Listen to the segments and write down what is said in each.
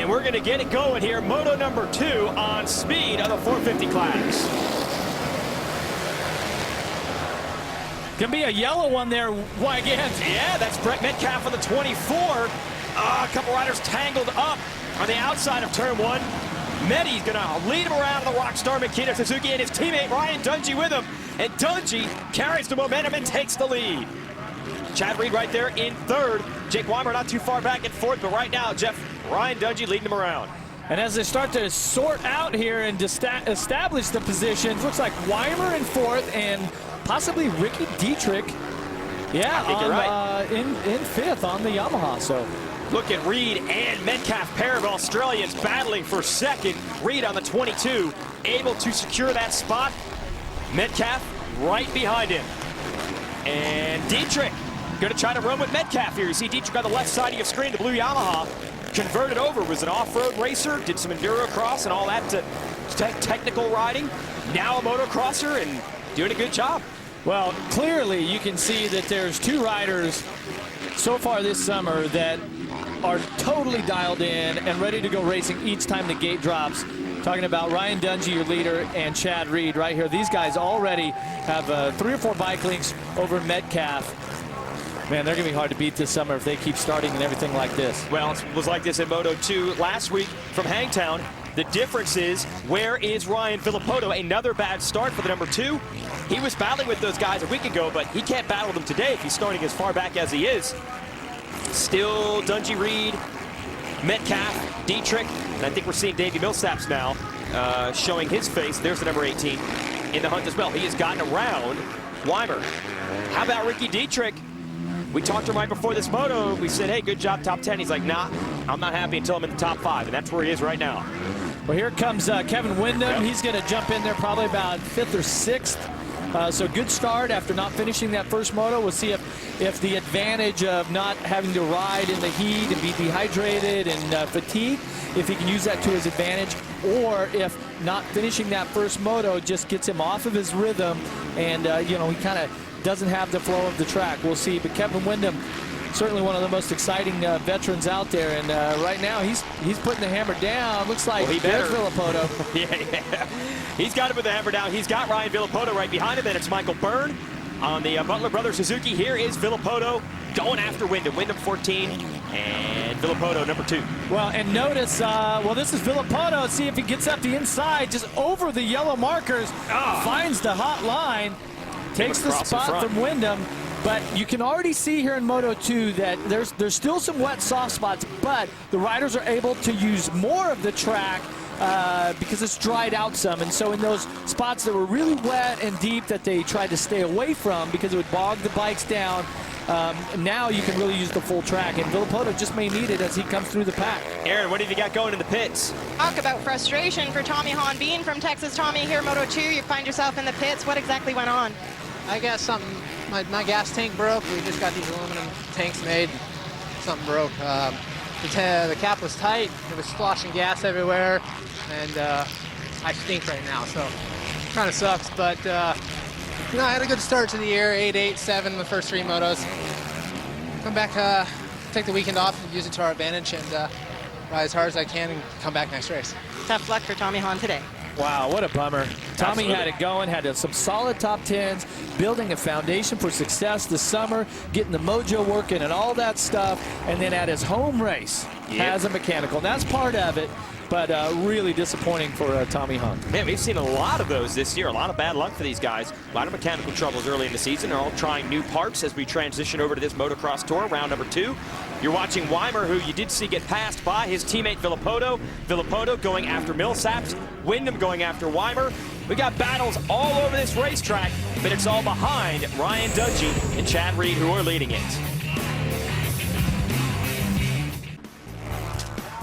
And we're going to get it going here. Moto number 2 on speed of the 450 class. Can be a yellow one there, Wygant. Yeah, that's Brett Metcalf on the 24. A couple riders tangled up on the outside of turn 1. Medi's going to lead him around the Rockstar Makita Suzuki and his teammate Ryan Dungey with him. And Dungey carries the momentum and takes the lead. Chad Reed right there in 3rd. Jake Weimer not too far back in 4th, but right now, Jeff, Ryan Dungey leading them around. And as they start to sort out here and establish the positions, looks like Weimer in 4th and possibly Ricky Dietrich, yeah, I think you're right. in 5th on the Yamaha. So look at Reed and Metcalf, pair of Australians battling for 2nd. Reed on the 22, able to secure that spot. Metcalf right behind him. And Dietrich going to try to run with Metcalf here. You see Dietrich on the left side of your screen, the blue Yamaha. Converted over, was an off-road racer, did some enduro cross and all that technical riding. Now a motocrosser and doing a good job. Well, clearly you can see that there's 2 riders so far this summer that are totally dialed in and ready to go racing each time the gate drops. Talking about Ryan Dungey, your leader, and Chad Reed right here. These guys already have 3 or 4 bike links over Metcalf. Man, they're going to be hard to beat this summer if they keep starting and everything like this. Well, it was like this in Moto 2 last week from Hangtown. The difference is, where is Ryan Villopoto? Another bad start for the number 2. He was battling with those guys a week ago, but he can't battle them today if he's starting as far back as he is. Still Dungey, Reed, Metcalf, Dietrich, and I think we're seeing Davey Millsaps now showing his face. There's the number 18 in the hunt as well. He has gotten around Weimer. How about Ricky Dietrich? We talked to him right before this moto. We said, hey, good job, top 10. He's like, nah, I'm not happy until I'm in the top 5, and that's where he is right now. Well, here comes Kevin Windham. Yep. He's going to jump in there probably about 5th or 6th. So good start after not finishing that first moto. We'll see if the advantage of not having to ride in the heat and be dehydrated and fatigued, if he can use that to his advantage, or if not finishing that first moto just gets him off of his rhythm and, you know, he kind of doesn't have the flow of the track. We'll see. But Kevin Windham, certainly one of the most exciting veterans out there, and right now he's putting the hammer down. Looks like there's Villopoto. yeah. He's got to put the hammer down. He's got Ryan Villopoto right behind him, and it's Michael Byrne on the Butler Brothers Suzuki. Here is Villopoto going after Windham. Windham 14 and Villopoto number 2. Well, and notice, well, this is Villopoto. Let's see if he gets up the inside, just over the yellow markers, finds the hot line. Takes the spot from Windham, but you can already see here in Moto 2 that there's still some wet soft spots, but the riders are able to use more of the track because it's dried out some. And so in those spots that were really wet and deep that they tried to stay away from because it would bog the bikes down, now you can really use the full track, and Villopoto just may need it as he comes through the pack. Aaron, what have you got going in the pits? Talk about frustration for Tommy Hahn Bean from Texas. Tommy, here Moto 2, you find yourself in the pits. What exactly went on? I guess something, my gas tank broke. We just got these aluminum tanks made. Something broke. The cap was tight. It was sloshing gas everywhere. And I stink right now, so kind of sucks. But, you know, I had a good start to the year, 8, 8, 7 the first 3 motos. Come back, take the weekend off and use it to our advantage and ride as hard as I can and come back next race. Tough luck for Tommy Hahn today. Wow, what a bummer. Tommy Absolutely. had it going, had some solid top 10s, building a foundation for success this summer, getting the mojo working and all that stuff, and then at his home race, has a mechanical. And that's part of it, but really disappointing for Tommy Hahn. Man, we've seen a lot of those this year. A lot of bad luck for these guys. A lot of mechanical troubles early in the season. They're all trying new parts as we transition over to this motocross tour, round number 2. You're watching Weimer, who you did see get passed by his teammate Villopoto. Villopoto going after Millsaps. Windham going after Weimer. We got battles all over this racetrack, but it's all behind Ryan Dungey and Chad Reed, who are leading it.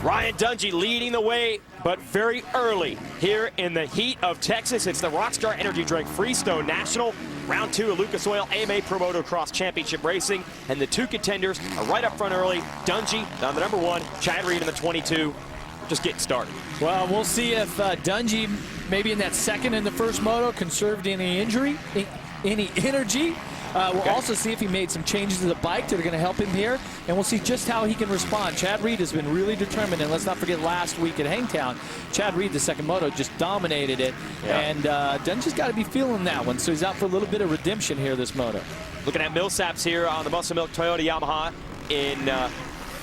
Ryan Dungey leading the way, but very early here in the heat of Texas. It's the Rockstar Energy Drink Freestone National. Round 2 of Lucas Oil AMA Pro Motocross Championship Racing. And the 2 contenders are right up front early. Dungey on the number 1, Chad Reed in the 22. Just getting started. Well, we'll see if Dungey, maybe in that second and the first moto, conserved any energy. We'll also see if he made some changes to the bike that are going to help him here, and we'll see just how he can respond. Chad Reed has been really determined, and let's not forget last week at Hangtown, Chad Reed, the second moto, just dominated it, and Dungey's got to be feeling that one, so he's out for a little bit of redemption here this moto. Looking at Millsaps here on the Muscle Milk Toyota Yamaha in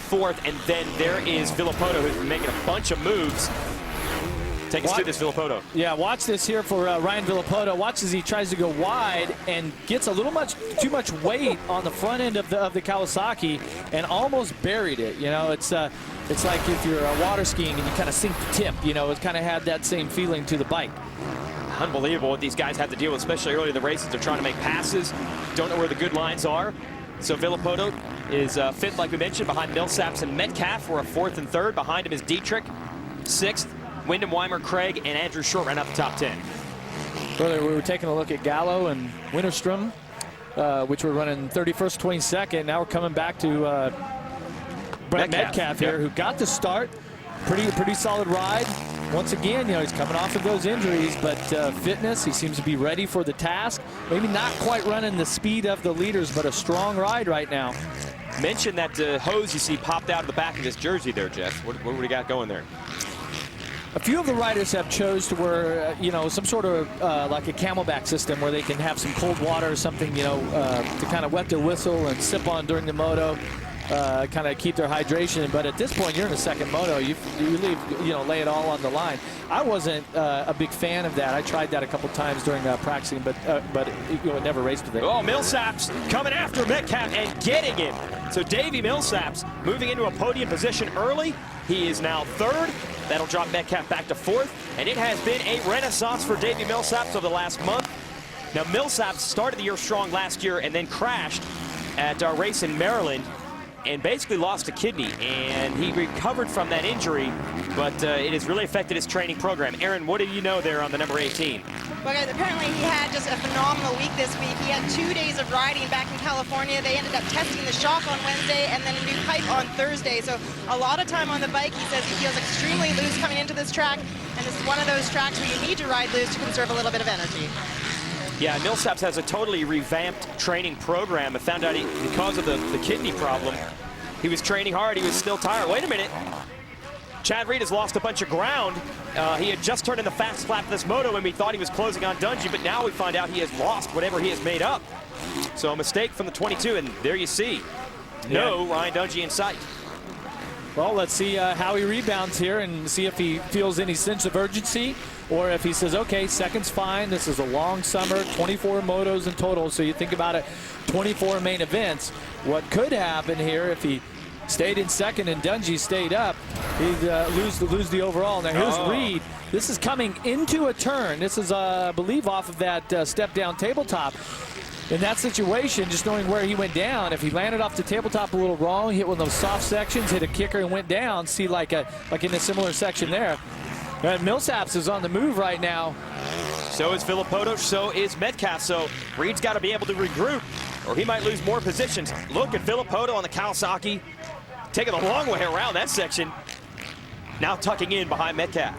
fourth, and then there is Villopoto, who's been making a bunch of moves. Take us through this Villopoto. Yeah, watch this here for Ryan Villopoto. Watch as he tries to go wide and gets a little too much weight on the front end of the Kawasaki and almost buried it. You know, it's like if you're water skiing and you kind of sink the tip. You know, it kind of had that same feeling to the bike. Unbelievable what these guys have to deal with, especially early in the races. They're trying to make passes, don't know where the good lines are. So Villopoto is fifth, like we mentioned, behind Millsaps and Metcalf. We're a fourth and third. Behind him is Dietrich, sixth. Wyndham, Weimer, Craig, and Andrew Short ran up the top 10. Earlier, we were taking a look at Gallo and Winterstrom, which were running 31st, 22nd. Now we're coming back to Brent Metcalf here, who got the start. Pretty solid ride. Once again, you know, he's coming off of those injuries, but fitness, he seems to be ready for the task. Maybe not quite running the speed of the leaders, but a strong ride right now. Mention that hose you see popped out of the back of this jersey there, Jeff. What do we got going there? A few of the riders have chose to wear, you know, some sort of like a Camelback system where they can have some cold water or something, you know, to kind of wet their whistle and sip on during the moto, kind of keep their hydration. But at this point, you're in the second moto. You leave, you know, lay it all on the line. I wasn't a big fan of that. I tried that a couple times during practicing, but you know, it never raced with it. Oh, Millsaps coming after Metcalf and getting him. So Davey Millsaps moving into a podium position early. He is now third. That'll drop Metcalf back to fourth. And it has been a renaissance for Davey Millsaps over the last month. Now, Millsaps started the year strong last year and then crashed at our race in Maryland and basically lost a kidney. And he recovered from that injury, but it has really affected his training program. Aaron, what do you know there on the number 18? Well, guys, apparently he had just a phenomenal week this week. He had 2 days of riding back in California. They ended up testing the shock on Wednesday and then a new pipe on Thursday. So a lot of time on the bike. He says he feels extremely loose coming into this track. And this is one of those tracks where you need to ride loose to conserve a little bit of energy. Yeah, Millsaps has a totally revamped training program. I found out because of the kidney problem, he was training hard. He was still tired. Wait a minute. Chad Reed has lost a bunch of ground. He had just turned in the fast lap of this moto and we thought he was closing on Dungey, but now we find out he has lost whatever he has made up. So a mistake from the 22, and there you see. No Ryan Dungey in sight. Well, let's see how he rebounds here and see if he feels any sense of urgency or if he says, okay, second's fine. This is a long summer, 24 motos in total. So you think about it, 24 main events. What could happen here if he stayed in second and Dungey stayed up, he'd lose the overall. Now here's Reed. This is coming into a turn. This is, I believe, off of that step-down tabletop. In that situation, just knowing where he went down, if he landed off the tabletop a little wrong, hit one of those soft sections, hit a kicker and went down, see like in a similar section there. And Millsaps is on the move right now. So is Villopoto, so is Metcalf. So Reed's got to be able to regroup or he might lose more positions. Look at Villopoto on the Kawasaki, taking a long way around that section. Now tucking in behind Metcalf.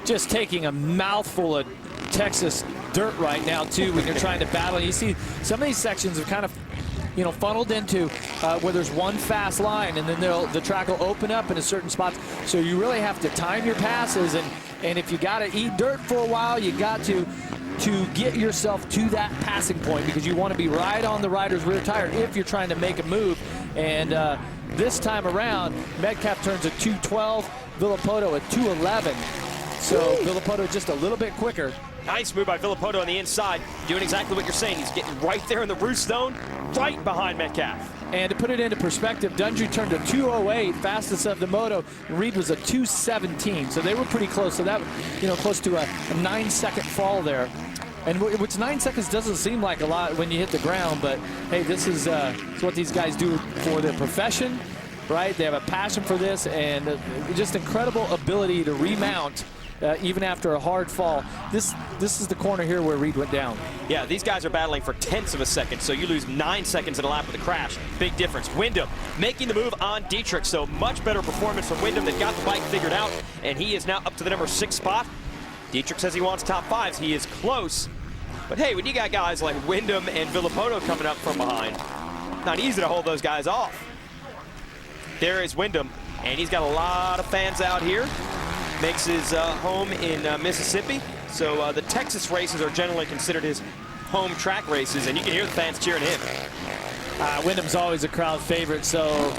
Just taking a mouthful of Texas dirt right now, too, when you're trying to battle. You see some of these sections have kind of, you know, funneled into where there's one fast line, and then the track will open up in a certain spot. So you really have to time your passes, and if you got to eat dirt for a while, you got to get yourself to that passing point because you want to be right on the rider's rear tire if you're trying to make a move. And this time around, Metcalf turns a 212, Villopoto a 211. So Villopoto just a little bit quicker. Nice move by Villopoto on the inside, doing exactly what you're saying. He's getting right there in the roost zone, right behind Metcalf. And to put it into perspective, Dungey turned a 208, fastest of the moto. Reed was a 217, so they were pretty close. So that, you know, close to a 9-second fall there. And which 9 seconds doesn't seem like a lot when you hit the ground, but hey, this is what these guys do for their profession, right? They have a passion for this and just incredible ability to remount even after a hard fall. This is the corner here where Reed went down. Yeah, these guys are battling for tenths of a second, so you lose 9 seconds in a lap with a crash. Big difference. Wyndham making the move on Dietrich, so much better performance from Wyndham that got the bike figured out, and he is now up to the number 6 spot. Dietrich says he wants top 5s. He is close. But hey, when you got guys like Windham and Villopoto coming up from behind, not easy to hold those guys off. There is Windham, and he's got a lot of fans out here. Makes his home in Mississippi. So the Texas races are generally considered his home track races, and you can hear the fans cheering him. Windham's always a crowd favorite, so...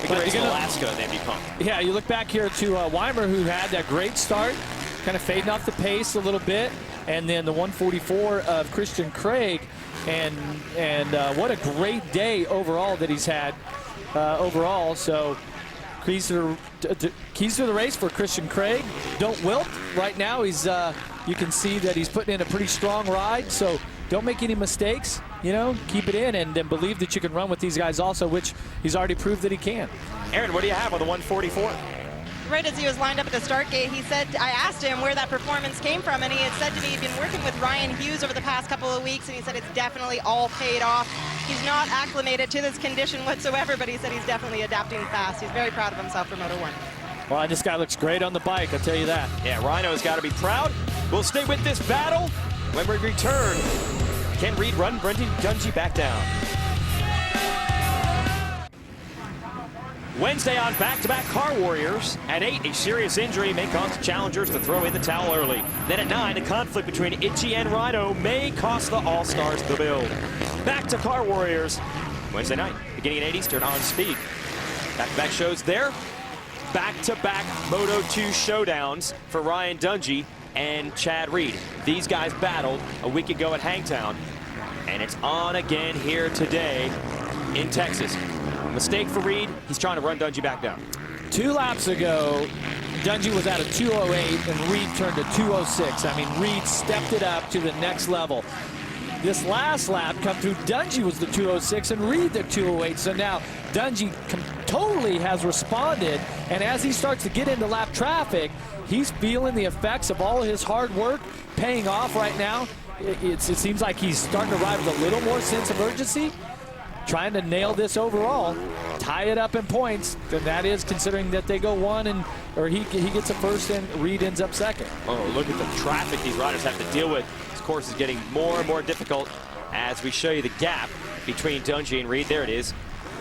Big race in Alaska, they'd be pumped. Yeah, you look back here to Weimer, who had that great start, kind of fading off the pace a little bit, and then the 144 of Christian Craig, and what a great day overall that he's had overall. So keys to the race for Christian Craig. Don't wilt right now. He's you can see that he's putting in a pretty strong ride, so don't make any mistakes. You know, keep it in, and then believe that you can run with these guys also, which he's already proved that he can. Aaron, what do you have on the 144? Right as he was lined up at the start gate, he said, I asked him where that performance came from, and he had said to me he'd been working with Ryan Hughes over the past couple of weeks, and he said it's definitely all paid off. He's not acclimated to this condition whatsoever, but he said he's definitely adapting fast. He's very proud of himself for Moto 1. Well, this guy looks great on the bike, I'll tell you that. Yeah, Rhino's got to be proud. We'll stay with this battle when we return. Can Reed run Brendan Dungey back down? Wednesday on back-to-back Car Warriors. At 8, a serious injury may cause the challengers to throw in the towel early. Then at 9, a conflict between Itchy and Rhino may cost the All-Stars the build. Back to Car Warriors Wednesday night, beginning at 8 Eastern on Speed. Back-to-back shows there. Back-to-back Moto 2 showdowns for Ryan Dungey and Chad Reed. These guys battled a week ago at Hangtown, and it's on again here today in Texas. Mistake for Reed. He's trying to run Dungey back down. 2 laps ago, Dungey was at a 2:08 and Reed turned to 2:06. I mean, Reed stepped it up to the next level. This last lap come through, Dungey was the 2:06 and Reed the 2:08. So now Dungey totally has responded, and as he starts to get into lap traffic, he's feeling the effects of all of his hard work paying off right now. It seems like he's starting to ride with a little more sense of urgency, trying to nail this overall, tie it up in points, and that is considering that they go one or he gets a first and Reed ends up second. Oh, look at the traffic these riders have to deal with. This course is getting more and more difficult as we show you the gap between Dungey and Reed. There it is.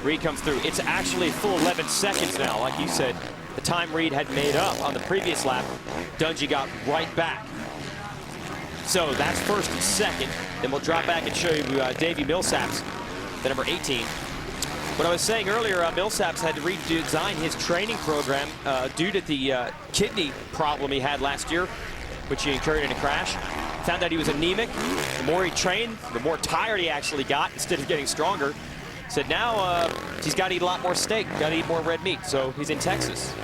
Reed comes through. It's actually a full 11 seconds now. Like you said, the time Reed had made up on the previous lap, Dungey got right back. So that's first and second. Then we'll drop back and show you Davey Millsaps, the number 18. What I was saying earlier, Millsaps had to redesign his training program due to the kidney problem he had last year, which he incurred in a crash. Found out he was anemic. The more he trained, the more tired he actually got instead of getting stronger. Said now he's got to eat a lot more steak, got to eat more red meat. So he's in Texas.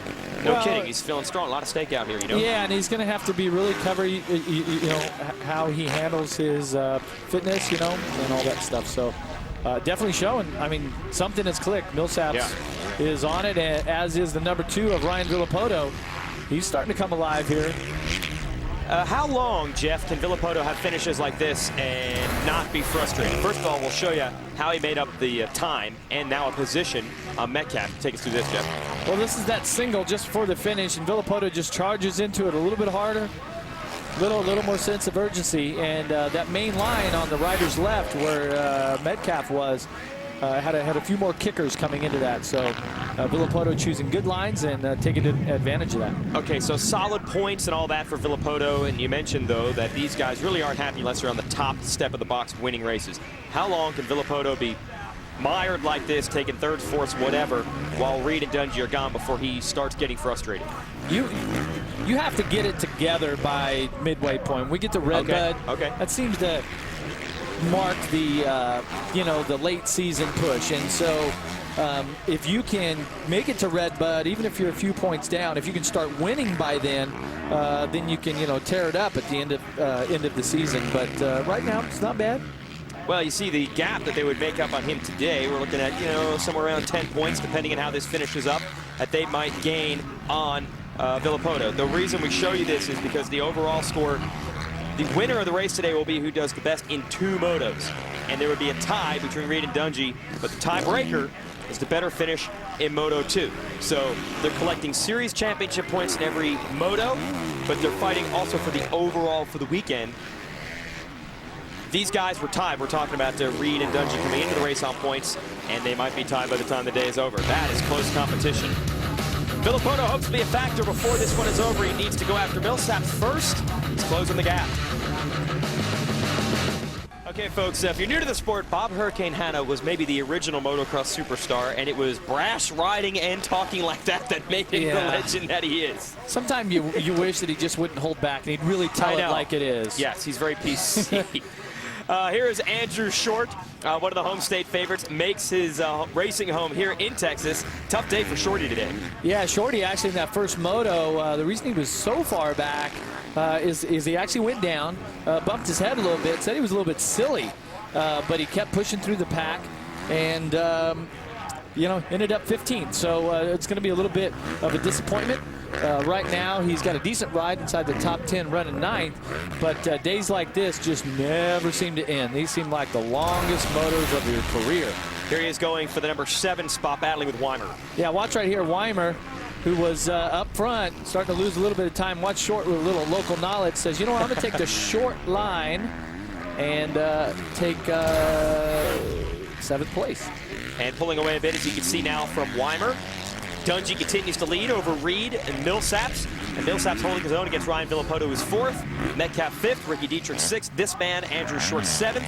No kidding, he's feeling strong. A lot of steak out here, you know. Yeah, and he's going to have to be really covered, you know, how he handles his fitness, you know, and all that stuff. So definitely showing. I mean, something has clicked. Millsaps is on it, as is the number 2 of Ryan Villopoto. He's starting to come alive here. How long, Jeff, can Villopoto have finishes like this and not be frustrated? First of all, we'll show you how he made up the time and now a position on Metcalf. Take us through this, Jeff. Well, this is that single just before the finish, and Villopoto just charges into it a little bit harder, little more sense of urgency, and that main line on the rider's left where Metcalf was had a few more kickers coming into that. So Villopoto choosing good lines and taking advantage of that. Okay, so solid points and all that for Villopoto, and you mentioned, though, that these guys really aren't happy unless they're on the top step of the box winning races. How long can Villopoto be mired like this, taking third, fourths, whatever, while Reed and Dungey are gone before he starts getting frustrated? You have to get it together by midway point. We get to Redbud. Okay. That seems to mark the you know, the late season push, and so if you can make it to Redbud, even if you're a few points down, if you can start winning by then you can, you know, tear it up at the end of the season. But right now it's not bad. Well, you see the gap that they would make up on him today. We're looking at, you know, somewhere around 10 points, depending on how this finishes up, that they might gain on Villopoto. The reason we show you this is because the overall score, the winner of the race today will be who does the best in 2 motos. And there would be a tie between Reed and Dungey, but the tiebreaker is the better finish in Moto 2. So they're collecting series championship points in every moto, but they're fighting also for the overall for the weekend. these guys were tied. We're talking about Reed and Dungey coming into the race on points, and they might be tied by the time the day is over. That is close competition. Villopoto hopes to be a factor before this one is over. He needs to go after Millsaps first. He's closing the gap. Okay, folks, if you're new to the sport, Bob Hurricane Hanna was maybe the original motocross superstar, and it was brash riding and talking like that that made him the legend that he is. Sometimes you wish that he just wouldn't hold back, and he'd really tell it like it is. Yes, he's very PC. Here is Andrew Short, one of the home state favorites, makes his racing home here in Texas. Tough day for Shorty today. Yeah, Shorty actually in that first moto, the reason he was so far back is he actually went down, bumped his head a little bit, said he was a little bit silly, but he kept pushing through the pack, and you know, ended up 15th. So it's going to be a little bit of a disappointment. Right now, he's got a decent ride inside the top 10, running 9th, but days like this just never seem to end. These seem like the longest motos of your career. Here he is going for the number 7 spot, battling with Weimer. Yeah, watch right here, Weimer, who was up front, starting to lose a little bit of time. Watch Short with a little local knowledge, says, you know what, I'm going to take the short line and take 7th place. And pulling away a bit, as you can see now from Weimer. Dungey continues to lead over Reed and Millsaps. And Millsaps holding his own against Ryan Villopoto, who's 4th. Metcalf 5th, Ricky Dietrich 6th. This man, Andrew Short, 7th.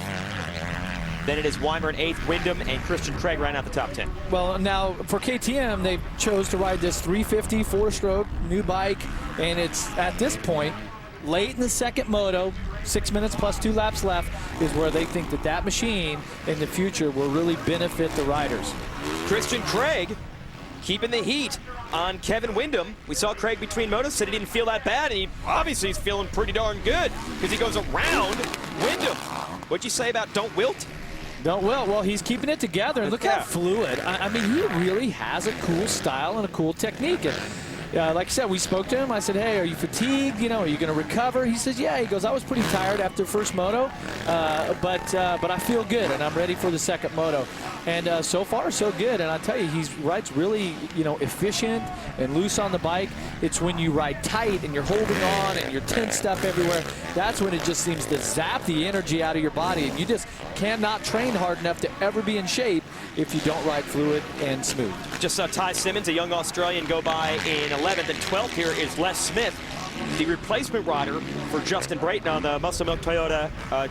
Then it is Weimer in 8th, Wyndham and Christian Craig round out the top 10. Well, now for KTM, they chose to ride this 350 4-stroke new bike, and it's at this point, late in the second moto, 6 minutes plus 2 laps left, is where they think that that machine in the future will really benefit the riders. Christian Craig keeping the heat on Kevin Wyndham. We saw Craig between motos, said he didn't feel that bad, and he obviously is feeling pretty darn good because he goes around Wyndham. What'd you say about don't wilt? Don't wilt. Well, he's keeping it together, and look how fluid. I mean, he really has a cool style and a cool technique. And like I said, we spoke to him. I said, hey, are you fatigued? You know, are you going to recover? He says, yeah. He goes, I was pretty tired after the first moto, but I feel good, and I'm ready for the second moto. And so far, so good. And I tell you, he rides really, you know, efficient and loose on the bike. It's when you ride tight and you're holding on and you're tense stuff everywhere, that's when it just seems to zap the energy out of your body. And you just cannot train hard enough to ever be in shape if you don't ride fluid and smooth. Just saw Ty Simmons, a young Australian, go by in 11th, and 12th here is Les Smith, the replacement rider for Justin Brayton on the Muscle Milk Toyota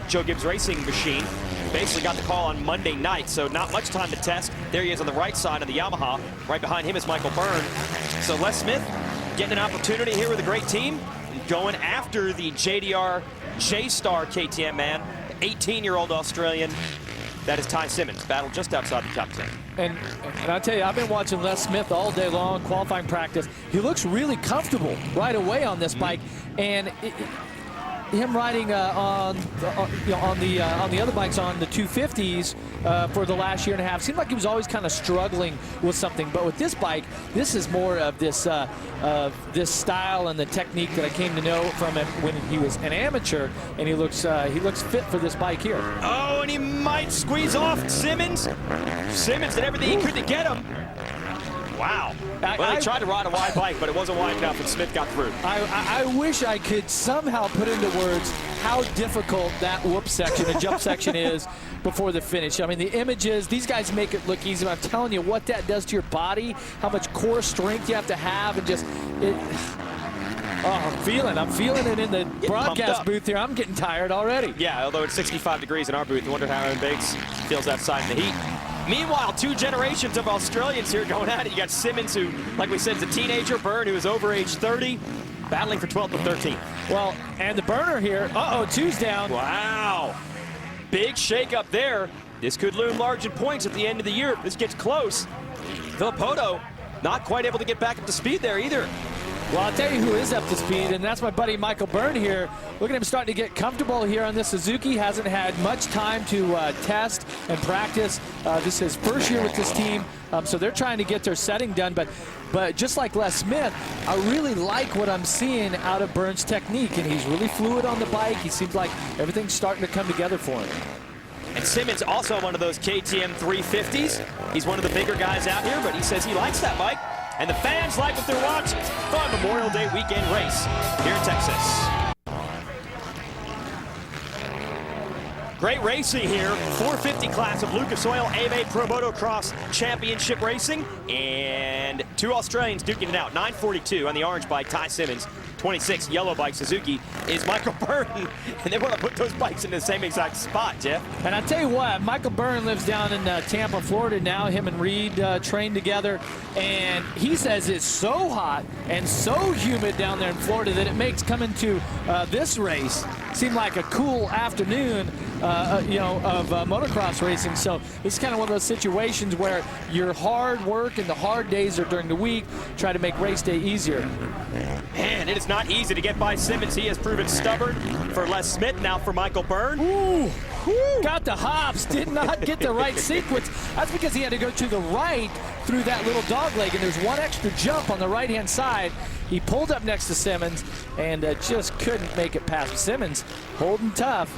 Joe Gibbs racing machine. Basically got the call on Monday night, so not much time to test. There he is on the right side of the Yamaha. Right behind him is Michael Byrne. So Les Smith getting an opportunity here with a great team, going after the JDR J-Star KTM man, 18-year-old Australian. That is Ty Simmons, battled just outside the top 10. And I'll tell you, I've been watching Les Smith all day long, qualifying practice. He looks really comfortable right away on this bike, and him riding on the other bikes on the 250s for the last year and a half seemed like he was always kind of struggling with something. But with this bike, this is more of this style and the technique that I came to know from him when he was an amateur, and he looks fit for this bike here. Oh, and he might squeeze off Simmons. Simmons did everything he could to get him. Wow. Well, they tried to ride a wide bike, but it wasn't wide enough, and Smith got through. I wish I could somehow put into words how difficult that whoop section, the jump section is before the finish. I mean, the images, these guys make it look easy, but I'm telling you what that does to your body, how much core strength you have to have, and just, I'm feeling it in the broadcast booth here. I'm getting tired already. Yeah, although it's 65 degrees in our booth, I wonder how Aaron Bakes feels outside in the heat. Meanwhile, 2 generations of Australians here going at it. You got Simmons, who, like we said, is a teenager. Byrne, who is over age 30, battling for 12th and 13th. Well, and the burner here, 2's down. Wow. Big shake-up there. This could loom large in points at the end of the year if this gets close. Villopoto not quite able to get back up to speed there either. Well, I'll tell you who is up to speed, and that's my buddy Michael Byrne here. Look at him starting to get comfortable here on this Suzuki. Hasn't had much time to test and practice. This is his first year with this team, so they're trying to get their setting done. But just like Les Smith, I really like what I'm seeing out of Byrne's technique, and he's really fluid on the bike. He seems like everything's starting to come together for him. And Simmons also one of those KTM 350s. He's one of the bigger guys out here, but he says he likes that bike. And the fans like what they're watching. It's a fun Memorial Day weekend race here in Texas. Great racing here. 450 class of Lucas Oil AMA Pro Motocross Championship Racing. And two Australians duking it out. 942 on the orange bike, Ty Simmons. 26 yellow bike Suzuki is Michael Burton, and they want to put those bikes in the same exact spot, Jeff. And I tell you what, Michael Byrne lives down in Tampa, Florida now. Him and Reed train together, and he says it's so hot and so humid down there in Florida that it makes coming to this race seem like a cool afternoon, of motocross racing. So it's kind of one of those situations where your hard work and the hard days are during the week. Try to make race day easier. Man, it is not easy to get by Simmons. He has proven stubborn for Les Smith, now for Michael Byrne. Ooh, got the hops, did not get the right sequence. That's because he had to go to the right through that little dog leg, and there's one extra jump on the right-hand side. He pulled up next to Simmons and just couldn't make it past Simmons. Holding tough.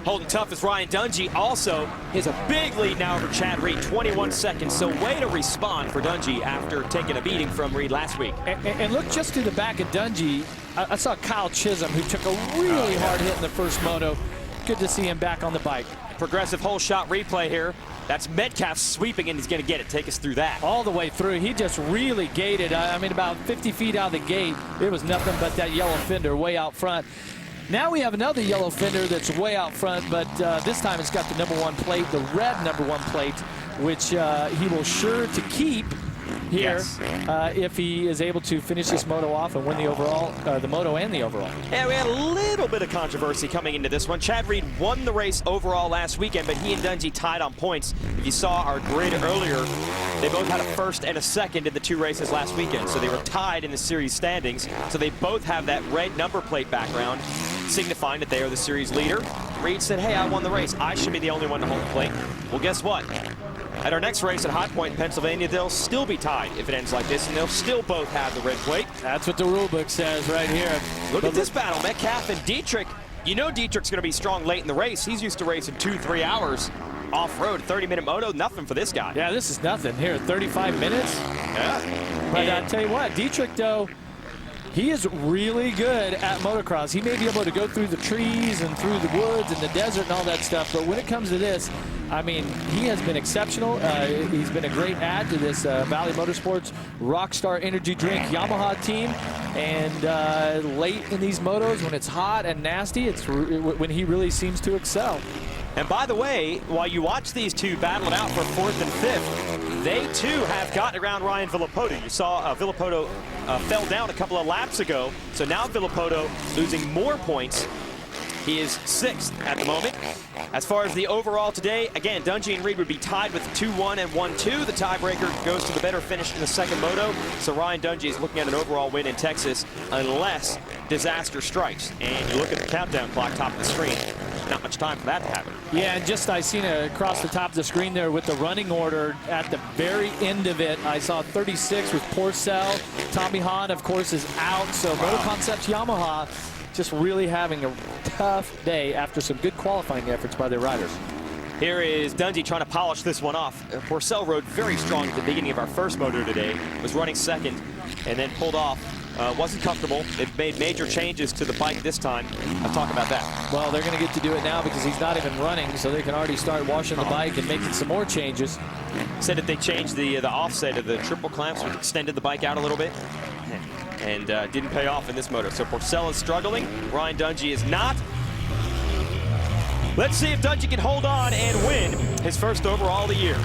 Holding tough is Ryan Dungey. Also, he has a big lead now over Chad Reed, 21 seconds. So way to respond for Dungey after taking a beating from Reed last week. And look just to the back of Dungey. I saw Kyle Chisholm, who took a really hard hit in the first moto. Good to see him back on the bike. Progressive whole shot replay here. That's Metcalf sweeping, and he's going to get it. Take us through that. All the way through. He just really gated. I mean, about 50 feet out of the gate, it was nothing but that yellow fender way out front. Now we have another yellow fender that's way out front, but this time it's got the #1 plate, the red #1 plate, which he will sure to keep here if he is able to finish this moto off and win the overall, the moto and the overall. Yeah, we had a little bit of controversy coming into this one. Chad Reed won the race overall last weekend, but he and Dungey tied on points. If you saw our grid earlier, they both had a first and a second in the two races last weekend, so they were tied in the series standings. So they both have that red number plate background, signifying that they are the series leader. Reed said, hey, I won the race. I should be the only one to hold the plate. Well, guess what? At our next race at High Point, Pennsylvania, they'll still be tied if it ends like this, and they'll still both have the red plate. That's what the rule book says right here. Look at this battle, Metcalf and Dietrich. You know Dietrich's going to be strong late in the race. He's used to racing 2-3 hours off-road, 30-minute moto, nothing for this guy. Yeah, this is nothing here, 35 minutes. Yeah. But I'll tell you what, Dietrich, though, he is really good at motocross. He may be able to go through the trees and through the woods and the desert and all that stuff, but when it comes to this, I mean, he has been exceptional. He's been a great add to this Valley Motorsports Rockstar Energy Drink Yamaha team. And late in these motos, when it's hot and nasty, it's when he really seems to excel. And by the way, while you watch these two battle it out for 4th and 5th, they too have gotten around Ryan Villopoto. You saw Villopoto fell down a couple of laps ago, so now Villopoto losing more points. He is 6th at the moment. As far as the overall today, again, Dungey and Reed would be tied with 2-1 and 1-2. The tiebreaker goes to the better finish in the second moto. So Ryan Dungey is looking at an overall win in Texas unless disaster strikes. And you look at the countdown clock top of the screen. Not much time for that to happen. Yeah, and just I seen it across the top of the screen there with the running order at the very end of it. I saw 36 with Porcel. Tommy Hahn, of course, is out. So Moto Concepts Yamaha just really having a tough day after some good qualifying efforts by their riders. Here is Dungey trying to polish this one off. Porcel rode very strong at the beginning of our first moto today, was running second, and then pulled off. Wasn't comfortable. They've made major changes to the bike this time. I'll talk about that. Well, they're going to get to do it now because he's not even running, so they can already start washing the bike and making some more changes. Said that they changed the offset of the triple clamps, which extended the bike out a little bit, and didn't pay off in this moto. So Porcel is struggling. Ryan Dungey is not. Let's see if Dungey can hold on and win his first overall of the year.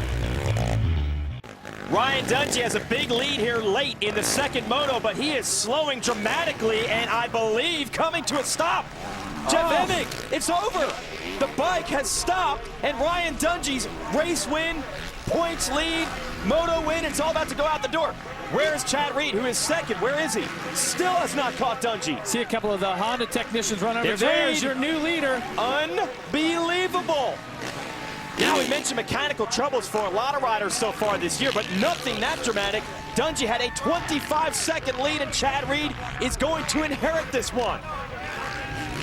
Ryan Dungey has a big lead here late in the second moto, but he is slowing dramatically and I believe coming to a stop. Jeff Emig, it's over. The bike has stopped and Ryan Dungey's race win, points lead, moto win, it's all about to go out the door. Where's Chad Reed, who is second? Where is he? Still has not caught Dungey. See a couple of the Honda technicians run over. There's your new leader. Unbelievable. Now, we mentioned mechanical troubles for a lot of riders so far this year, but nothing that dramatic. Dungey had a 25-second lead, and Chad Reed is going to inherit this one.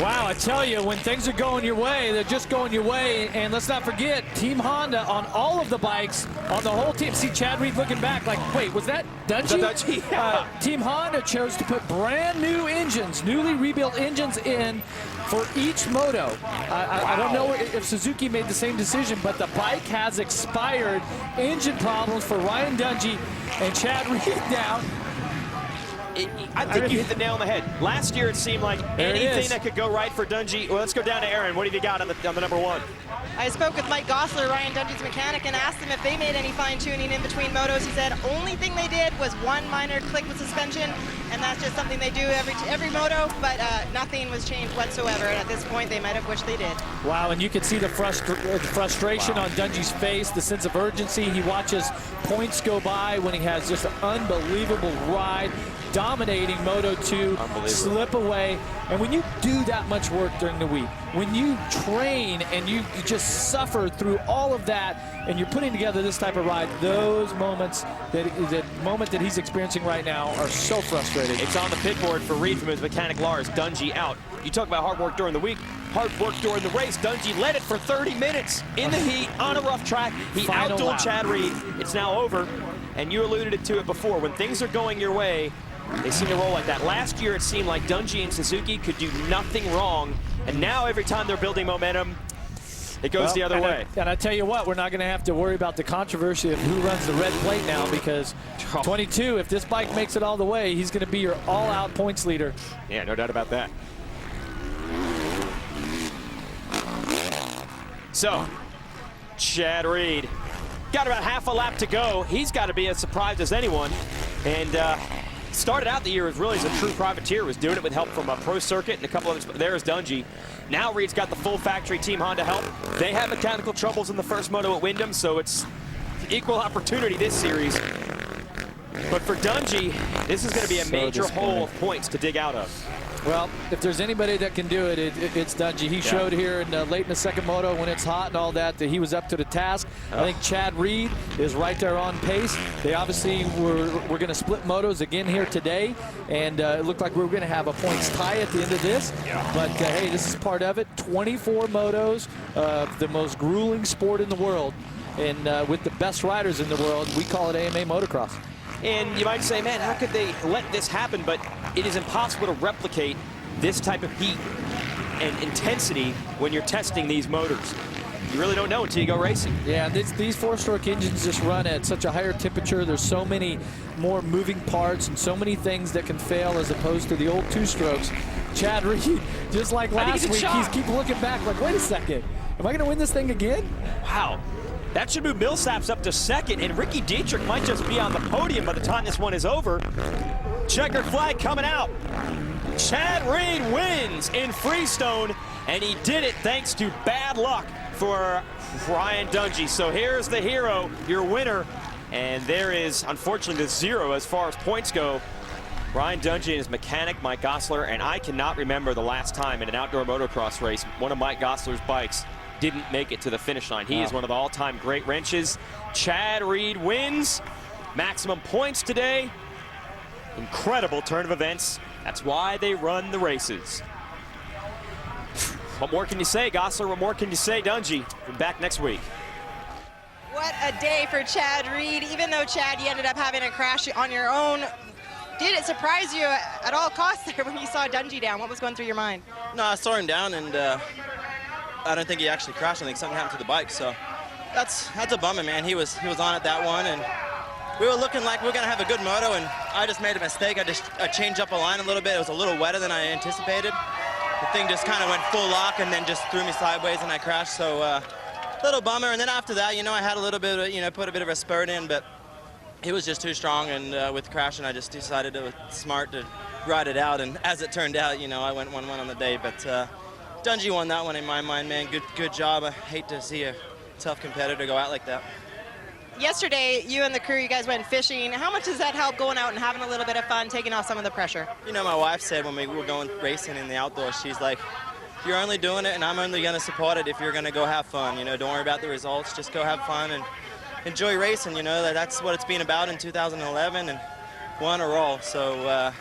Wow, I tell you, when things are going your way, they're just going your way. And let's not forget, Team Honda on all of the bikes, on the whole team. See Chad Reed looking back like, wait, was that Dungey? Yeah. Team Honda chose to put brand new engines, newly rebuilt engines in for each moto. I don't know if Suzuki made the same decision, but the bike has expired. Engine problems for Ryan Dungey and Chad Reed down. I think you hit the nail on the head. Last year, it seemed like anything that could go right for Dungey. Well, let's go down to Aaron. What have you got on the number one? I spoke with Mike Gossler, Ryan Dungey's mechanic, and asked him if they made any fine-tuning in between motos. He said only thing they did was one minor click with suspension, and that's just something they do every moto, but nothing was changed whatsoever. And at this point, they might have wished they did. Wow, and you can see the frustration on Dungey's face, the sense of urgency. He watches points go by when he has just an unbelievable ride, dominating Moto 2, slip away. And when you do that much work during the week, when you train and you just suffer through all of that, and you're putting together this type of ride, those moments, that moment that he's experiencing right now, are so frustrating. It's on the pit board for Reed from his mechanic Lars. Dungey out. You talk about hard work during the week, hard work during the race. Dungey led it for 30 minutes in the heat on a rough track. He outdueled Chad Reed. It's now over, and you alluded to it before. When things are going your way, they seem to roll like that. Last year, it seemed like Dungey and Suzuki could do nothing wrong, and now every time they're building momentum, it goes the other way. And I tell you what, we're not going to have to worry about the controversy of who runs the red plate now, because 22, if this bike makes it all the way, he's going to be your all-out points leader. Yeah, no doubt about that. So, Chad Reed, got about half a lap to go. He's got to be as surprised as anyone. And started out the year as really as a true privateer, was doing it with help from a pro circuit and a couple of, there's Dungey. Now Reed's got the full factory Team Honda help. They had mechanical troubles in the first moto at Wyndham, so it's equal opportunity this series. But for Dungey, this is going to be a major hole of points to dig out of. Well, if there's anybody that can do it, it's Dungey. He showed here in late in the second moto when it's hot and all that he was up to the task. I think Chad Reed is right there on pace. They obviously we're going to split motos again here today, and it looked like we were going to have a points tie at the end of this. But hey, this is part of it. 24 motos, the most grueling sport in the world, and with the best riders in the world, we call it AMA motocross. And you might say, man, how could they let this happen? But it is impossible to replicate this type of heat and intensity when you're testing these motors. You really don't know until you go racing. Yeah, these four-stroke engines just run at such a higher temperature. There's so many more moving parts and so many things that can fail as opposed to the old two-strokes. Chad Reed, just like last week, he's keep looking back like, wait a second, am I going to win this thing again? Wow. That should move Millsaps up to second, and Ricky Dietrich might just be on the podium by the time this one is over. Checkered flag coming out. Chad Reed wins in Freestone, and he did it thanks to bad luck for Ryan Dungey. So here's the hero, your winner, and there is, unfortunately, the zero as far as points go. Ryan Dungey and his mechanic, Mike Gossler, and I cannot remember the last time in an outdoor motocross race one of Mike Gossler's bikes didn't make it to the finish line. He is one of the all-time great wrenches. Chad Reed wins. Maximum points today. Incredible turn of events. That's why they run the races. What more can you say, Gossler? What more can you say, Dungey? We're back next week. What a day for Chad Reed. Even though, Chad, you ended up having a crash on your own, did it surprise you at all costs there when you saw Dungey down? What was going through your mind? No, I saw him down, and I don't think he actually crashed. I think something happened to the bike, so that's a bummer, man. He was on at that one, and we were looking like we were gonna have a good moto, and I just made a mistake. I changed up a line a little bit. It was a little wetter than I anticipated. The thing just kind of went full lock and then just threw me sideways, and I crashed. So little bummer. And then after that, I had a little bit of, put a bit of a spurt in, but he was just too strong, and with crashing, I just decided it was smart to ride it out. And as it turned out, I went 1-1 on the day, but. Dungey won that one in my mind, man. Good job. I hate to see a tough competitor go out like that. Yesterday, you and the crew, you guys went fishing. How much does that help going out and having a little bit of fun, taking off some of the pressure? My wife said when we were going racing in the outdoors, she's like, you're only doing it and I'm only going to support it if you're going to go have fun. Don't worry about the results. Just go have fun and enjoy racing. That's what it's been about in 2011, and won a roll. So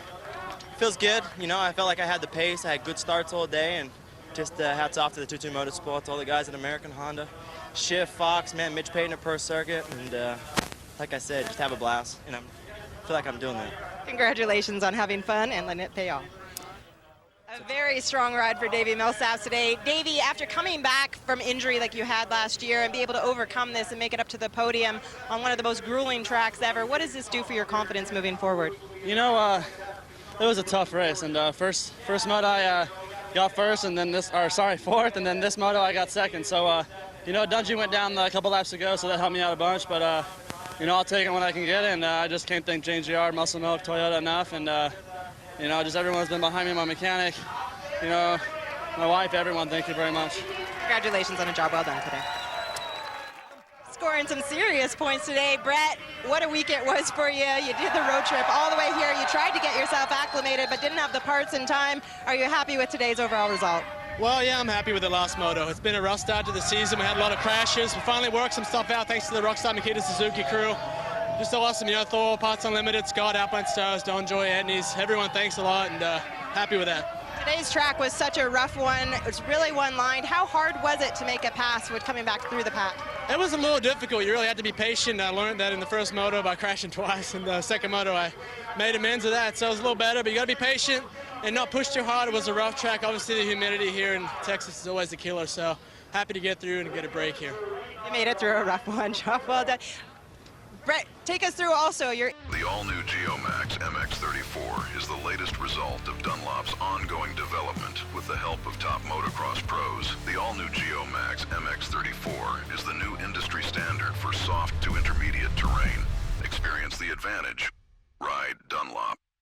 feels good. You know, I felt like I had the pace. I had good starts all day, and just hats off to the 22 Motorsports, all the guys at American Honda, Schiff, Fox, man, Mitch Payton at Per Circuit, and like I said, just have a blast, and I feel like I'm doing that. Congratulations on having fun and letting it pay off. A very strong ride for Davey Millsaps today. Davey, after coming back from injury like you had last year and be able to overcome this and make it up to the podium on one of the most grueling tracks ever, what does this do for your confidence moving forward? You know, it was a tough race, and first moto I got first, and then fourth, and then this moto I got second. So, you know, Dungey went down a couple laps ago, so that helped me out a bunch. But you know, I'll take it when I can get it, and I just can't thank James Giard, Muscle Milk, Toyota enough, and you know, just everyone's been behind me, my mechanic, you know, my wife, everyone. Thank you very much. Congratulations on a job well done today. Scoring some serious points today. Brett, what a week it was for you. You did the road trip all the way here. You tried to get yourself acclimated, but didn't have the parts in time. Are you happy with today's overall result? Well, yeah, I'm happy with the last moto. It's been a rough start to the season. We had a lot of crashes. We finally worked some stuff out thanks to the Rockstar Makita Suzuki crew. Just awesome, you know, Thor, Parts Unlimited, Scott, Alpine Stars, Don Joy, Etnies. Everyone, thanks a lot, and happy with that. Today's track was such a rough one. It's really one-lined. How hard was it to make a pass with coming back through the pack? It was a little difficult. You really had to be patient. I learned that in the first moto by crashing twice. In the second moto, I made amends of that, so it was a little better. But you got to be patient and not push too hard. It was a rough track. Obviously, the humidity here in Texas is always a killer, so happy to get through and get a break here. You made it through a rough one, job well done. Brett, take us through also your... The all-new Geomax MX34 is the latest result of Dunlop's ongoing development with the help of top motocross pros. The all-new Geomax MX34 is the new industry standard for soft to intermediate terrain. Experience the advantage